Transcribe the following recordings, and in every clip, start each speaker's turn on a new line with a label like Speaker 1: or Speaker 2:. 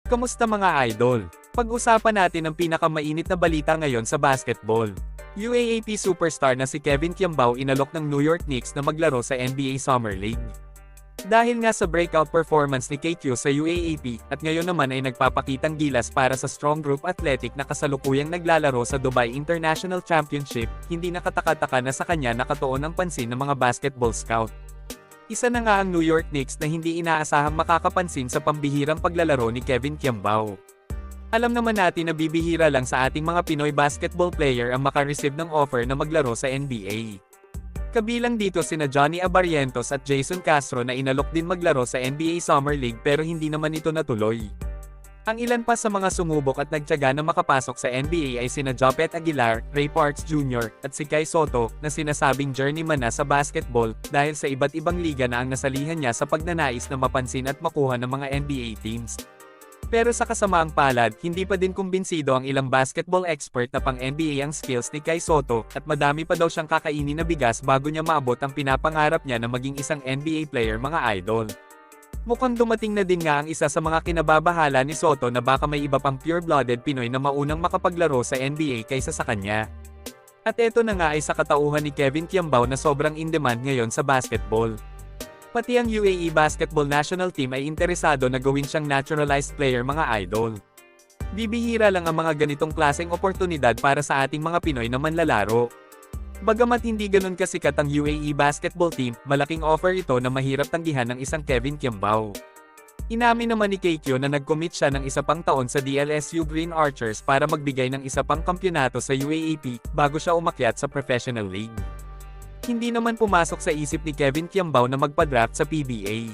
Speaker 1: Kamusta mga idol? Pag-usapan natin ang pinakamainit na balita ngayon sa basketball. UAAP superstar na si Kevin Kiambao inalok ng New York Knicks na maglaro sa NBA Summer League. Dahil nga sa breakout performance ni KQ sa UAAP, at ngayon naman ay nagpapakitang gilas para sa Strong Group Athletic na kasalukuyang naglalaro sa Dubai International Championship, hindi nakataka-taka na sa kanya nakatuon ang pansin ng mga basketball scout. Isa na nga ang New York Knicks na hindi inaasahang makakapansin sa pambihirang paglalaro ni Kevin Kiambao. Alam naman natin na bibihira lang sa ating mga Pinoy basketball player ang makareceive ng offer na maglaro sa NBA. Kabilang dito sina Johnny Abarrientos at Jason Castro na inalok din maglaro sa NBA Summer League pero hindi naman ito natuloy. Ang ilan pa sa mga sumubok at nagtiyaga na makapasok sa NBA ay sina Jopet Aguilar, Ray Parks Jr., at si Kai Sotto, na sinasabing journeyman na sa basketball dahil sa iba't ibang liga na ang nasalihan niya sa pagnanais na mapansin at makuha ng mga NBA teams. Pero sa kasamaang palad, hindi pa din kumbinsido ang ilang basketball expert na pang-NBA ang skills ni Kai Sotto, at madami pa daw siyang kakainin na bigas bago niya maabot ang pinapangarap niya na maging isang NBA player mga idol. Mukhang dumating na din nga ang isa sa mga kinababahala ni Sotto na baka may iba pang pure-blooded Pinoy na maunang makapaglaro sa NBA kaysa sa kanya. At eto na nga ay sa katauhan ni Kevin Kiambao na sobrang in-demand ngayon sa basketball. Pati ang UAE Basketball National Team ay interesado na gawin siyang naturalized player mga idol. Bibihira lang ang mga ganitong klaseng oportunidad para sa ating mga Pinoy na manlalaro. Bagamat hindi ganun kasikat ang UAE basketball team, malaking offer ito na mahirap tanggihan ng isang Kevin Kiambao. Inamin naman ni KQ na nag-commit siya ng isa pang taon sa DLSU Green Archers para magbigay ng isa pang kampyonato sa UAAP bago siya umakyat sa professional league. Hindi naman pumasok sa isip ni Kevin Kiambao na magpa-draft sa PBA.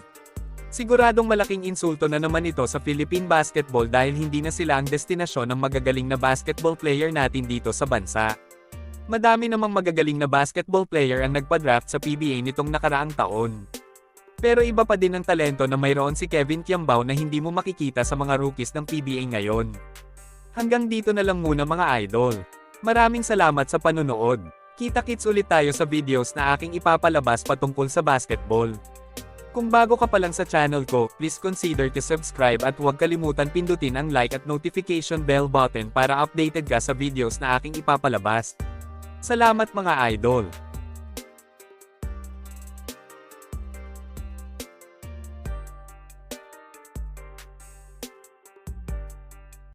Speaker 1: Siguradong malaking insulto na naman ito sa Philippine basketball dahil hindi na sila ang destinasyon ng magagaling na basketball player natin dito sa bansa. Madami namang magagaling na basketball player ang nagpa-draft sa PBA nitong nakaraang taon. Pero iba pa din ang talento na mayroon si Kevin Kiambao na hindi mo makikita sa mga rookies ng PBA ngayon. Hanggang dito na lang muna mga idol. Maraming salamat sa panonood. Kita-kits ulit tayo sa videos na aking ipapalabas patungkol sa basketball. Kung bago ka pa lang sa channel ko, please consider to subscribe at huwag kalimutan pindutin ang like at notification bell button para updated ka sa videos na aking ipapalabas. Salamat mga idol!